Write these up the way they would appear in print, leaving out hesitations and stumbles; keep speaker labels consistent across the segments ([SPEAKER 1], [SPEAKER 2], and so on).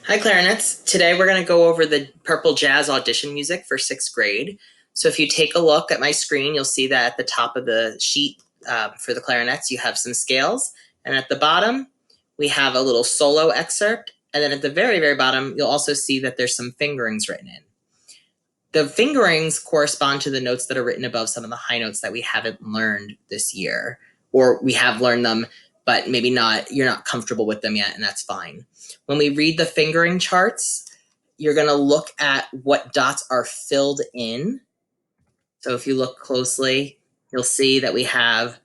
[SPEAKER 1] Hi, Clarinets. Today we're going to go over the Purple Jazz audition music for 6th grade. So if you take a look at my screen, you'll see that at the top of the sheet for the clarinets, you have some scales. And at the bottom, we have a little solo excerpt. And then at the very, very bottom, you'll also see that there's some fingerings written in. The fingerings correspond to the notes that are written above some of the high notes that we haven't learned this year, or we have learned them, but maybe you're not comfortable with them yet, and that's fine. When we read the fingering charts, you're going to look at what dots are filled in. So if you look closely, you'll see that we have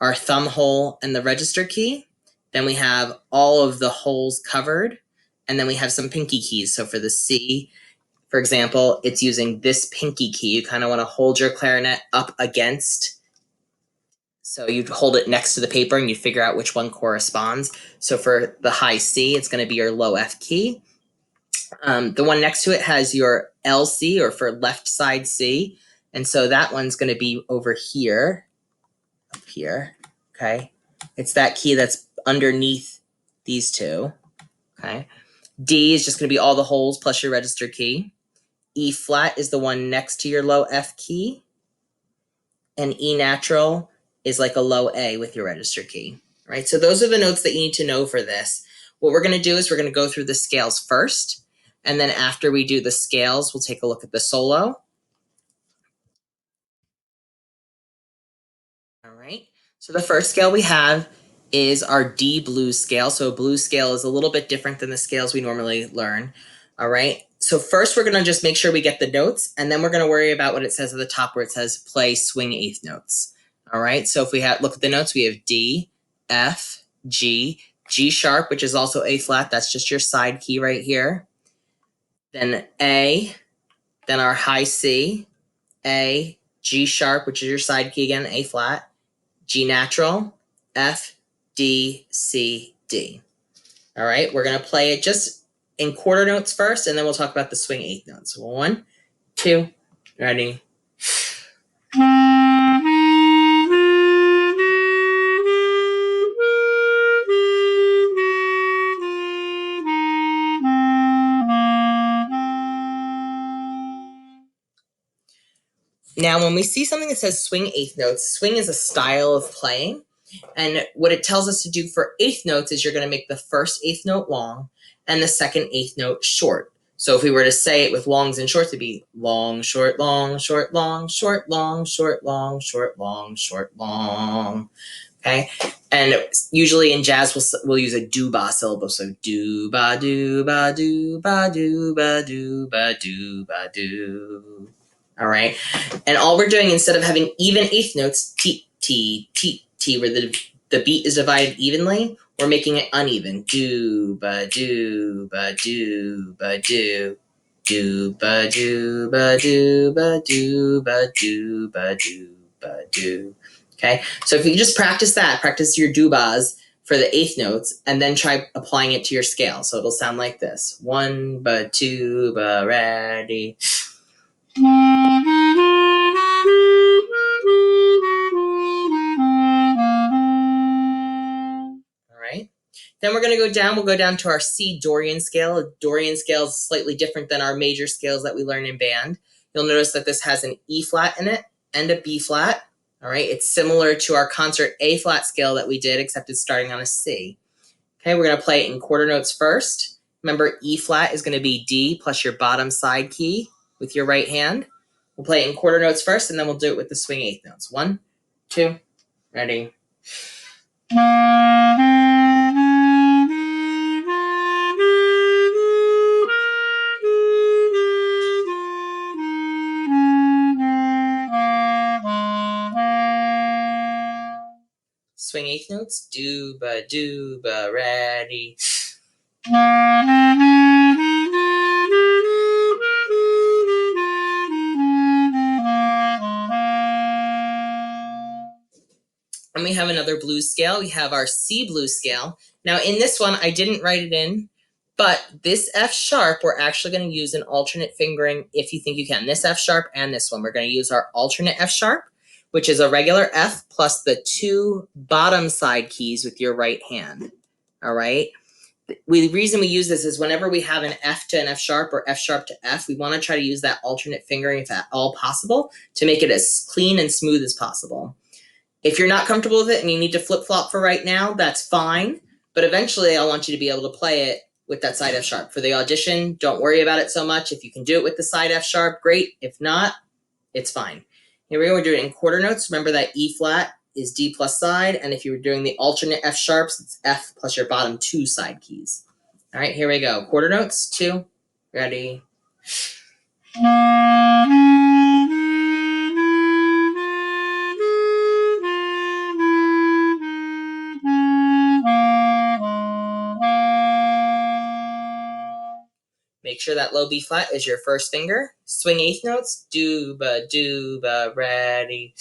[SPEAKER 1] our thumb hole and the register key. Then we have all of the holes covered, and then we have some pinky keys. So for the C, for example, it's using this pinky key. You kind of want to hold your clarinet up against. So you hold it next to the paper and you figure out which one corresponds. So for the high C, it's going to be your low F key. The one next to it has your LC, or for left side C. And so that one's going to be over here, up here. Okay. It's that key that's underneath these two. Okay. D is just going to be all the holes plus your register key. E flat is the one next to your low F key. And E natural is like a low A with your register key, right? So those are the notes that you need to know for this. What we're going to do is we're going to go through the scales first. And then after we do the scales, we'll take a look at the solo. All right. So the first scale we have is our D blues scale. So a blues scale is a little bit different than the scales we normally learn. All right. So first we're going to just make sure we get the notes, and then we're going to worry about what it says at the top where it says play swing eighth notes. All right. So if we look at the notes, we have D, F, G, G sharp, which is also A flat. That's just your side key right here. Then A, then our high C, A, G sharp, which is your side key again, A flat, G natural, F, D, C, D. All right, we're going to play it just in quarter notes first, and then we'll talk about the swing eighth notes. 1, 2, ready. Now, when we see something that says swing eighth notes, swing is a style of playing. And what it tells us to do for eighth notes is you're going to make the first eighth note long and the second eighth note short. So if we were to say it with longs and shorts, it'd be long, short, long, short, long, short, long, short, long, short, long, short, long. Okay. And usually in jazz, we'll use a do-ba syllable. So do-ba, do-ba, do-ba, do-ba, do-ba, do-ba, do. All right. And all we're doing, instead of having even eighth notes, T, T, T, T, where the beat is divided evenly, we're making it uneven. Do, ba, do, ba, do, ba, do. Do, ba, do, ba, do, ba, do, ba, do, ba, do, ba, do. Okay. So if you just practice your do-bas for the eighth notes, and then try applying it to your scale. So it'll sound like this. 1, ba, 2, ba, ready. All right. Then we're going to go down. We'll go down to our C Dorian scale. A Dorian scale is slightly different than our major scales that we learn in band. You'll notice that this has an E flat in it and a B flat. All right. It's similar to our concert A flat scale that we did, except it's starting on a C. Okay. We're going to play it in quarter notes first. Remember, E flat is going to be D plus your bottom side key with your right hand. We'll play it in quarter notes first, and then we'll do it with the swing eighth notes. 1, 2, ready. Swing eighth notes. Do, ba, ready. And we have another blues scale. We have our C blues scale. Now in this one, I didn't write it in, but this F sharp, we're actually going to use an alternate fingering if you think you can. This F sharp and this one, we're going to use our alternate F sharp, which is a regular F plus the 2 bottom side keys with your right hand. All right. The reason we use this is whenever we have an F to an F sharp or F sharp to F, we want to try to use that alternate fingering if at all possible to make it as clean and smooth as possible. If you're not comfortable with it and you need to flip-flop for right now, that's fine. But eventually I want you to be able to play it with that side F sharp. For the audition, don't worry about it so much. If you can do it with the side F sharp, great. If not, it's fine. Here we go, we're doing it in quarter notes. Remember that E flat is D plus side, and if you were doing the alternate F sharps, it's F plus your bottom two side keys. All right, here we go. Quarter notes, 2, ready. Make sure that low B flat is your first finger. Swing eighth notes, dooba, dooba, ready.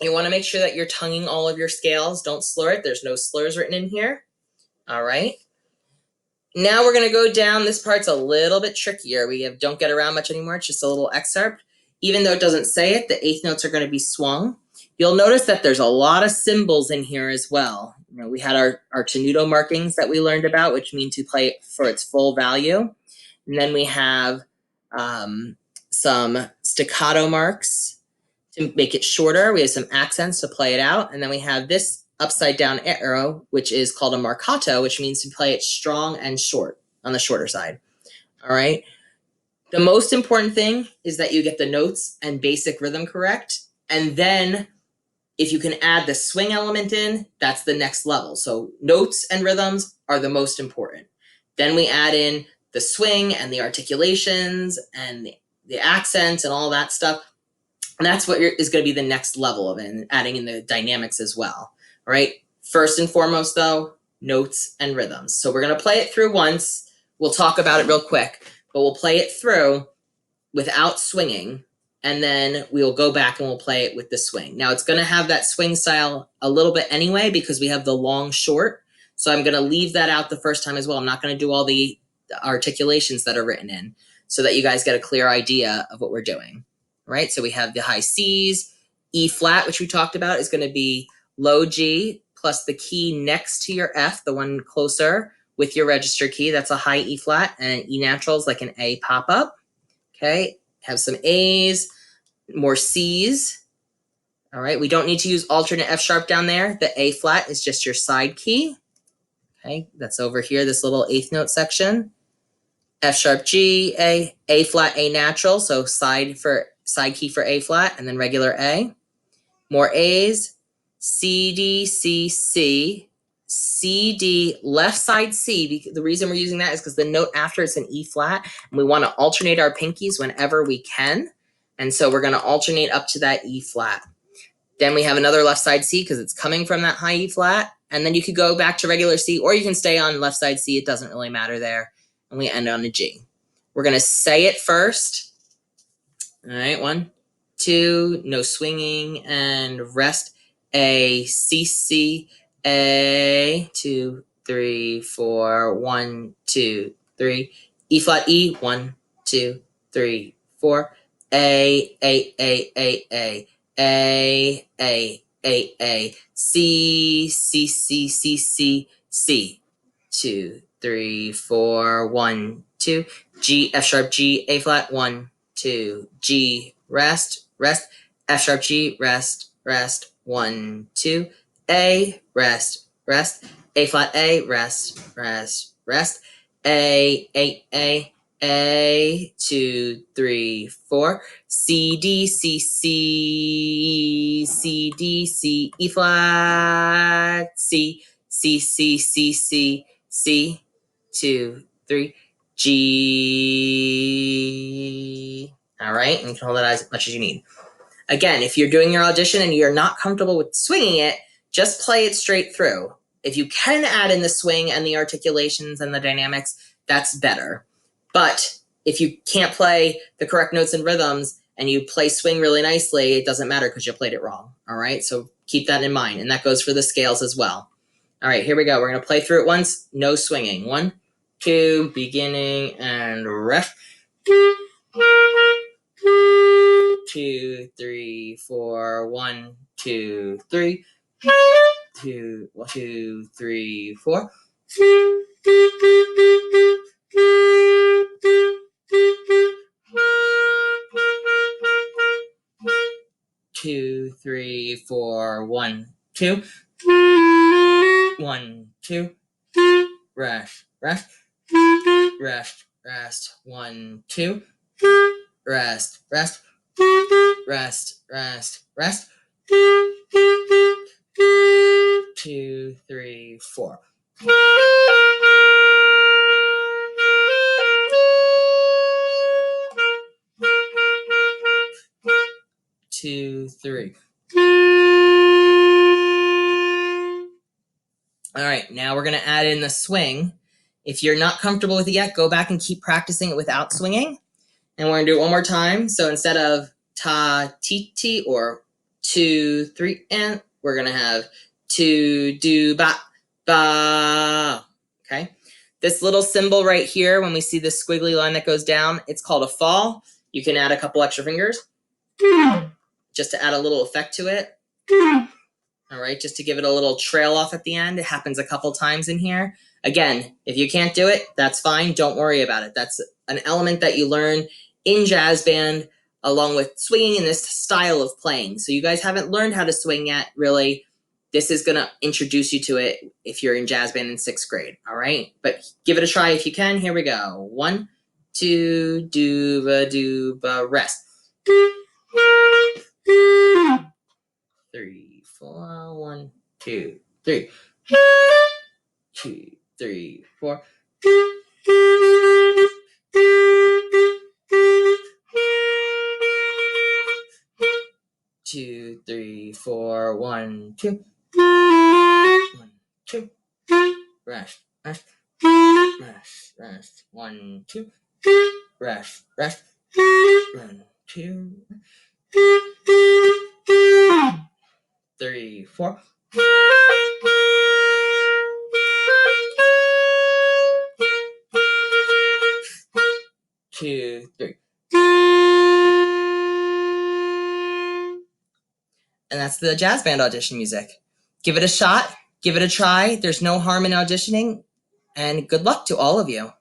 [SPEAKER 1] You want to make sure that you're tonguing all of your scales. Don't slur it. There's no slurs written in here. All right. Now we're going to go down. This part's a little bit trickier. Don't get around much anymore. It's just a little excerpt. Even though it doesn't say it, the eighth notes are going to be swung. You'll notice that there's a lot of symbols in here as well. You know, we had our tenuto markings that we learned about, which means to play it for its full value. And then we have some staccato marks to make it shorter. We have some accents to play it out. And then we have this upside down arrow, which is called a marcato, which means to play it strong and short on the shorter side. All right. The most important thing is that you get the notes and basic rhythm correct. And then if you can add the swing element in, that's the next level. So notes and rhythms are the most important. Then we add in the swing and the articulations and the accents and all that stuff. And that's what is going to be the next level of it, and adding in the dynamics as well. All right. First and foremost, though, notes and rhythms. So we're going to play it through once. We'll talk about it real quick, but we'll play it through without swinging, and then we'll go back and we'll play it with the swing. Now, it's going to have that swing style a little bit anyway because we have the long short. So I'm going to leave that out the first time as well. I'm not going to do all the articulations that are written in so that you guys get a clear idea of what we're doing. Right? So we have the high C's, E flat, which we talked about, is going to be low G plus the key next to your F, the one closer with your register key. That's a high E flat, and E natural is like an A pop-up. Okay, have some A's, more C's. All right, we don't need to use alternate F sharp down there. The A flat is just your side key. Okay, that's over here, this little eighth note section. F sharp G, A flat, A natural, so side key for A flat, and then regular A. More A's, C, D, C, C, C, D, left side C. The reason we're using that is because the note after it's an E flat, and we want to alternate our pinkies whenever we can. And so we're going to alternate up to that E flat. Then we have another left side C because it's coming from that high E flat. And then you could go back to regular C, or you can stay on left side C. It doesn't really matter there. And we end on a G. We're going to say it first. All right, 1, 2, no swinging, and rest. A, C, C, A, 2, 3, 4, 1, 2, 3. E flat, E, 1, 2, 3, 4. A, A, A, A, A, A, A, A, A, C, C, C, C, C, C. 2, 3, 4, 1, 2. G, F sharp, G, A flat, 1, 2, G, rest, rest, F sharp, G, rest, rest, 1, 2, A, rest, rest, A flat, A, rest, rest, rest, A, 2, 3, 4, C, D, C, C, C, D, C, E flat, C, C, C, C, C, C, 2, 3, G. All right, and you can hold that as much as you need. Again, if you're doing your audition and you're not comfortable with swinging it, just play it straight through. If you can add in the swing and the articulations and the dynamics, that's better. But if you can't play the correct notes and rhythms and you play swing really nicely, it doesn't matter because you played it wrong. All right, so keep that in mind, and that goes for the scales as well. All right, here we go. We're going to play through it once, no swinging. 1, 2, beginning, and rest. 2, 3, 4, 1, 2, 3, 2, 1, 2, 3, 4. 2, 3, 4, 1, 2. 1, 2. Rest, rest, rest, rest. 1, 2. Rest, rest, rest, rest, rest. 2, 3, 4. 2, 3. All right, now we're going to add in the swing. If you're not comfortable with it yet, go back and keep practicing it without swinging. And we're going to do it one more time. So instead of ta, ti, ti, or 2, 3, and we're going to have 2, do, ba, ba. Okay. This little symbol right here, when we see this squiggly line that goes down, it's called a fall. You can add a couple extra fingers just to add a little effect to it. All right, just to give it a little trail off at the end. It happens a couple times in here. Again, if you can't do it, that's fine. Don't worry about it. That's an element that you learn in jazz band along with swinging in this style of playing. So you guys haven't learned how to swing yet, really. This is going to introduce you to it if you're in jazz band in 6th grade, all right? But give it a try if you can. Here we go. 1, 2, do ba, rest. 3, 4, 1, 2, 3. 2, 3, 4. 2, 3, 4, 1, 2. 1, 2. Rest, rest, rest, rest. 1, 2. Rest, rest. 1, 2. 3, 4. 2, 3. And that's the jazz band audition music. Give it a shot. Give it a try. There's no harm in auditioning. And good luck to all of you.